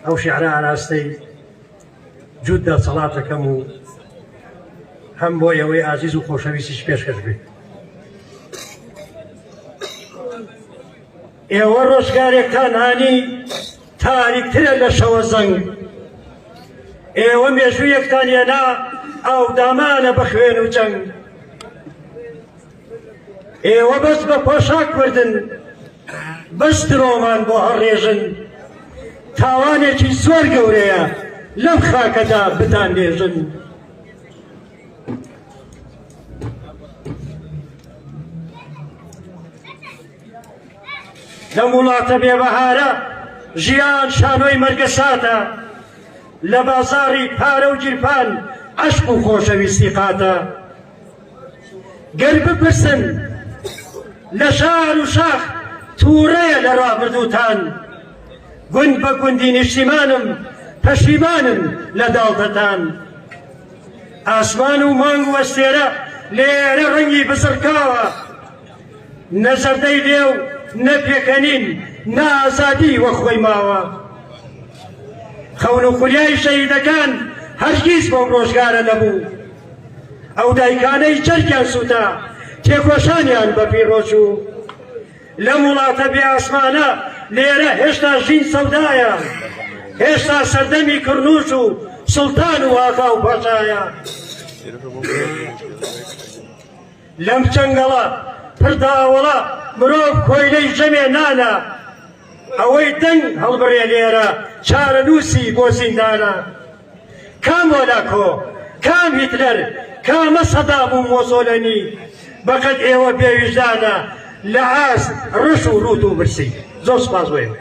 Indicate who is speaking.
Speaker 1: أو شعراء راستي جودة صلاتكم هم بۆ ئێوەی ئازیز و خۆشەویستیش پێشکەش بێت. ئێوە ڕۆژگارێکتان هانی تاریکترە لە شەوە زەنگ، ئێوە مێژوویەکتان هێنا ئاودامانە بە خوێن و جەنگ، ئێوە بەس بە پۆشاک کوردن بەس درۆمان بۆ هەڕێژن، تاوانێکی زۆر گەورەیە لەم خاکەدا بتان لێژن. لەم وڵاتە بێبەهارە ژیان شانۆی مەرگە ساتە، لە بازاڕی پارە و گیرپان عەشق و خۆشەویستی قاتە. گەر بپرسن لە شار و شاخ تووڕەیە لە ڕابردووتان، گوند بە گوندی نیشتیمانم پەشیمانم لە داڵتەتان. ئاسمان و مانگ و وەستێرە لێرە ڕەنگی بزڕکاوە، نە زەردەی لێو نە پێکەنین نە ئازادی وە خۆی ماوە. خەون و خوریای شەهیدەکان هەرگیز بەم ڕۆژگارە نەبوو، ئەو دایکانەی جەرگیان سووتە تێکۆشانیان بە پیرۆچوو. لەم وڵاتە بێ ئاسمانە لێرە هێشتا ژین سەودایە، هێشتا سەردەمی کڕنووش و سوڵتان و ئاغا و پاشایە. لەم جەنگەڵە پرداوەڵە مرۆڤ کۆیلەی ژەمێ نانە، ئەوەی دەنگ هەڵبڕێ لێرە چارەنووسی بۆ زیندانە. کام مۆلاکۆ کام هیتلەر کامە سەدام و مۆسۆلەنی، بەقەد ئێوە بێویژدانە لە ئاست ڕش و ڕوت و برسی. زۆر سپاس بۆ ئێوە.